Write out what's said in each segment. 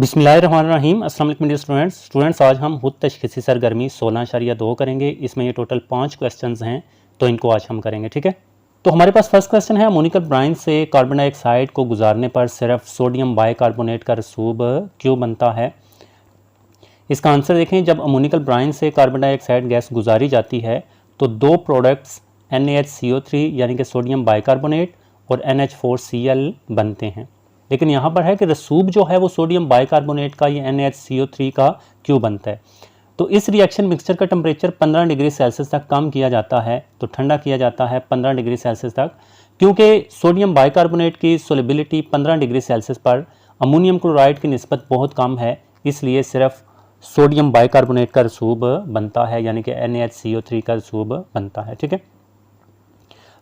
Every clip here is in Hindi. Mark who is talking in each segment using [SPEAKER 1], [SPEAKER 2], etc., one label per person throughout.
[SPEAKER 1] बिस्मिल्लाहिर्रहमानिर्रहीम। अस्सलाम वालेकुम स्टूडेंट्स, आज हम खुद तशख़ीसी सरगर्मी 16.2 करेंगे। इसमें ये टोटल 5 क्वेश्चंस हैं, तो इनको आज हम करेंगे। ठीक है, तो हमारे पास फर्स्ट क्वेश्चन है, अमोनिकल ब्राइन से कार्बन डाइऑक्साइड को गुजारने पर सिर्फ सोडियम बाइकार्बोनेट का रसूब क्यों बनता है। इसका आंसर देखें, जब अमोनिकल ब्राइन से कार्बन डाइऑक्साइड गैस गुजारी जाती है तो दो प्रोडक्ट्स NaHCO3 यानी कि सोडियम बाइकार्बोनेट और NH4Cl बनते हैं। लेकिन यहाँ पर है कि रसूब जो है वो सोडियम बाइकार्बोनेट का या NaHCO3 का क्यों बनता है। तो इस रिएक्शन मिक्सचर का टेम्परेचर 15 डिग्री सेल्सियस तक कम किया जाता है, तो ठंडा किया जाता है 15 डिग्री सेल्सियस तक, क्योंकि सोडियम बाइकार्बोनेट की सोलिबिलिटी 15 डिग्री सेल्सियस पर अमोनियम क्लोराइड की निस्बत बहुत कम है, इसलिए सिर्फ सोडियम बाइकार्बोनेट का रसूब बनता है, यानी कि NaHCO3 का रसूब बनता है। ठीक है,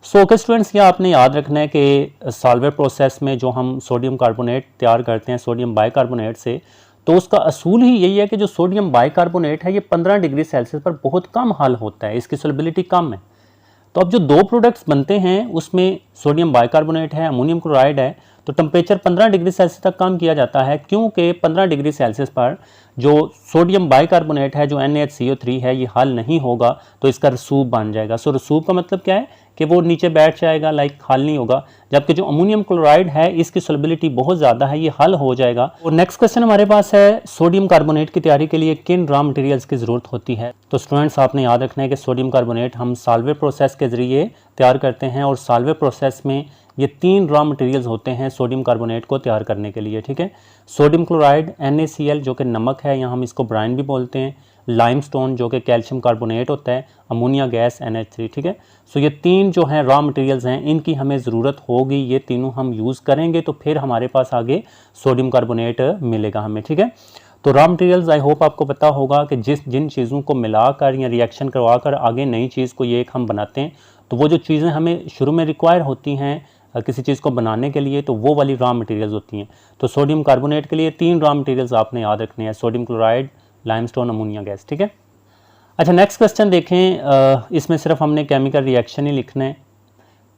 [SPEAKER 1] सो ओके स्टूडेंट्स, यह आपने याद रखना है कि सॉल्वर प्रोसेस में जो हम सोडियम कार्बोनेट तैयार करते हैं सोडियम बाइकार्बोनेट से, तो उसका असूल ही यही है कि जो सोडियम बाइकार्बोनेट है ये 15 डिग्री सेल्सियस पर बहुत कम हल होता है, इसकी सोलिबिलिटी कम है। तो अब जो दो प्रोडक्ट्स बनते हैं उसमें सोडियम बाइकार्बोनेट है, अमोनियम क्लोराइड है, तो टेम्परेचर 15 डिग्री सेल्सियस तक कम किया जाता है, क्योंकि 15 डिग्री सेल्सियस पर जो सोडियम बाइकार्बोनेट है जो NaHCO3 है ये हल नहीं होगा, तो इसका रसूब बन जाएगा। सो रसूब का मतलब क्या है कि वो नीचे बैठ जाएगा, लाइक हल नहीं होगा। जबकि जो अमोनियम क्लोराइड है इसकी सोलिबिलिटी बहुत ज़्यादा है, ये हल हो जाएगा। और नेक्स्ट क्वेश्चन हमारे पास है, सोडियम कार्बोनेट की तैयारी के लिए किन रॉ मटेरियल्स की ज़रूरत होती है। तो स्टूडेंट्स आपने याद रखना है कि सोडियम कार्बोनेट हम सॉल्वर प्रोसेस के ज़रिए तैयार करते हैं, और सॉल्वर प्रोसेस में ये 3 रॉ मटेरियल्स होते हैं सोडियम कार्बोनेट को तैयार करने के लिए। ठीक है, सोडियम क्लोराइड NaCl जो कि नमक है, यहाँ हम इसको ब्राइन भी बोलते हैं, लाइमस्टोन जो कि कैल्शियम कार्बोनेट होता है, अमोनिया गैस NH3। ठीक है, सो ये 3 जो हैं रॉ मटेरियल्स हैं, इनकी हमें ज़रूरत होगी, ये तीनों हम यूज़ करेंगे तो फिर हमारे पास आगे सोडियम कार्बोनेट मिलेगा हमें। ठीक है, तो रॉ मटेरियल्स आई होप आपको पता होगा कि जिन चीज़ों को मिलाकर या रिएक्शन करवाकर आगे नई चीज़ को ये एक हम बनाते हैं, तो वो जो चीज़ें हमें शुरू में रिक्वायर होती हैं किसी चीज़ को बनाने के लिए, तो वो वाली रॉ मटेरियल्स होती हैं। तो सोडियम कार्बोनेट के लिए 3 रॉ मटेरियल्स आपने याद रखने हैं, sodium chloride, limestone, ammonia gas. ठीक है, अच्छा नेक्स्ट क्वेश्चन देखें, इसमें सिर्फ हमने केमिकल रिएक्शन ही लिखना है।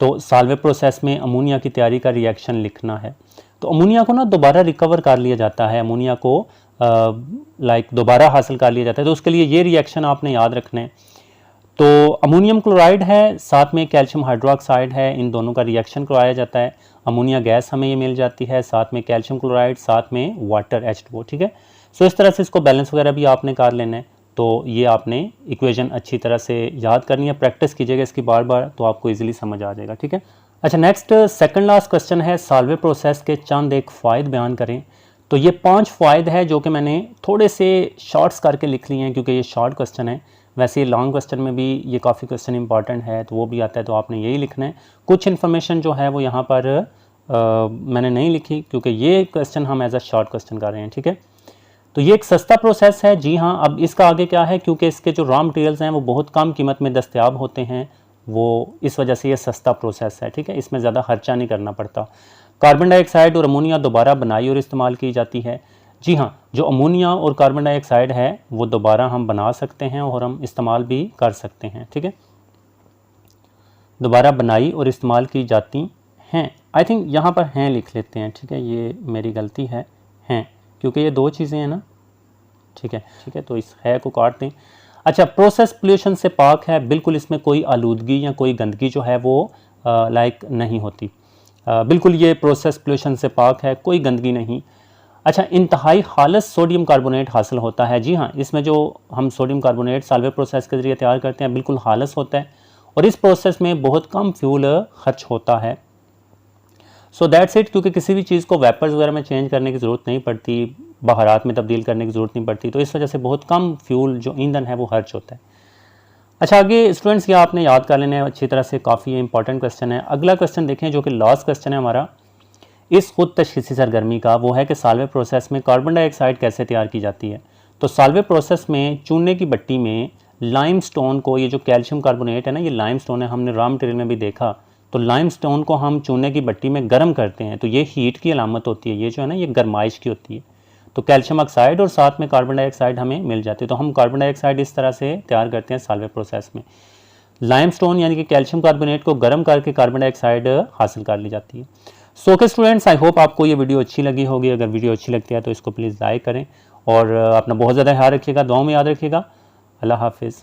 [SPEAKER 1] तो सॉल्वर प्रोसेस में अमोनिया की तैयारी का रिएक्शन लिखना है, तो अमोनिया को ना दोबारा रिकवर कर लिया जाता है, अमोनिया को दोबारा हासिल कर लिया जाता है, तो उसके लिए ये रिएक्शन आपने याद रखना है। तो अमोनियम क्लोराइड है, साथ में कैल्शियम हाइड्रोक्साइड है, इन दोनों का रिएक्शन करवाया जाता है, अमोनिया गैस हमें ये मिल जाती है, साथ में कैल्शियम क्लोराइड, साथ में वाटर H2O। ठीक है, सो इस तरह से इसको बैलेंस वगैरह भी आपने कर लेना है। तो ये आपने इक्वेशन अच्छी तरह से याद करनी है, प्रैक्टिस कीजिएगा इसकी बार बार, तो आपको इजीली समझ आ जाएगा। ठीक है, अच्छा नेक्स्ट सेकंड लास्ट क्वेश्चन है, सॉल्वर प्रोसेस के चंद एक फ़ायदे बयान करें। तो ये 5 फ़ायदे हैं जो कि मैंने थोड़े से शॉर्ट्स करके लिख लिए हैं, क्योंकि ये शॉर्ट क्वेश्चन है। वैसे लॉन्ग क्वेश्चन में भी ये काफ़ी क्वेश्चन इंपॉर्टेंट है, तो वो भी आता है, तो आपने यही लिखना है। कुछ इन्फॉर्मेशन जो है वो यहाँ पर मैंने नहीं लिखी, क्योंकि ये क्वेश्चन हम एज अ शॉर्ट क्वेश्चन कर रहे हैं। ठीक है, तो ये एक सस्ता प्रोसेस है। जी हाँ, अब इसका आगे क्या है, क्योंकि इसके जो रॉ मटेरियल्स हैं वो बहुत कम कीमत में दस्तयाब होते हैं, वो इस वजह से ये सस्ता प्रोसेस है। ठीक है, इसमें ज़्यादा खर्चा नहीं करना पड़ता। कार्बन डाइऑक्साइड और अमोनिया दोबारा बनाई और इस्तेमाल की जाती है। जी हाँ, जो अमोनिया और कार्बन डाइऑक्साइड है वो दोबारा हम बना सकते हैं और हम इस्तेमाल भी कर सकते हैं। ठीक है, दोबारा बनाई और इस्तेमाल की जाती हैं। आई थिंक यहाँ पर हैं लिख लेते हैं। ठीक है, ये मेरी गलती है, हैं, क्योंकि ये 2 चीज़ें हैं ना। ठीक है, तो इस है को काट दें। अच्छा, प्रोसेस पोल्यूशन से पाक है, बिल्कुल इसमें कोई आलूदगी या कोई गंदगी जो है वो नहीं होती। बिल्कुल ये प्रोसेस पोल्यूशन से पाक है, कोई गंदगी नहीं। अच्छा, इंतहाई खालिस सोडियम कार्बोनेट हासिल होता है। जी हाँ, इसमें जो हम सोडियम कार्बोनेट सॉल्वर प्रोसेस के ज़रिए तैयार करते हैं बिल्कुल खालिस होता है, और इस प्रोसेस में बहुत कम फ्यूल खर्च होता है। सो दैट्स इट, क्योंकि किसी भी चीज़ को वेपर्स वगैरह में चेंज करने की ज़रूरत नहीं पड़ती, बहारात में तब्दील करने की ज़रूरत नहीं पड़ती, तो इस वजह से बहुत कम फ्यूल जो ईंधन है वो खर्च होता है। अच्छा, आगे स्टूडेंट्स ये आपने याद कर लेना है अच्छी तरह से, काफ़ी इंपॉर्टेंट क्वेश्चन है। अगला क्वेश्चन देखें जो कि लास्ट क्वेश्चन है हमारा इस खुद तशख़ीसी सरगर्मी का, वो है कि सॉल्वर प्रोसेस में कार्बन डाइऑक्साइड कैसे तैयार की जाती है। तो सॉल्वर प्रोसेस में चूने की भट्टी में लाइमस्टोन को, ये जो कैल्शियम कार्बोनेट है ना, ये लाइमस्टोन है, हमने रॉ मटेरियल में भी देखा। तो लाइमस्टोन को हम चूने की भट्टी में गर्म करते हैं, तो ये हीट की अलामत होती है, ये जो है ना ये गरमाइश की होती है। तो कैल्शियम ऑक्साइड और साथ में कार्बन डाइऑक्साइड हमें मिल जाती है, तो हम कार्बन डाइऑक्साइड इस तरह से तैयार करते हैं सॉल्वर प्रोसेस में। लाइमस्टोन यानी कि कैल्शियम कार्बोनेट को गर्म करके कार्बन डाइऑक्साइड हासिल कर ली जाती है। So okay students, I hope आपको ये वीडियो अच्छी लगी होगी। अगर वीडियो अच्छी लगती है तो इसको प्लीज़ लाइक करें और अपना बहुत ज़्यादा ख्याल रखिएगा, दुआओं में याद रखिएगा। अल्लाह हाफिज़।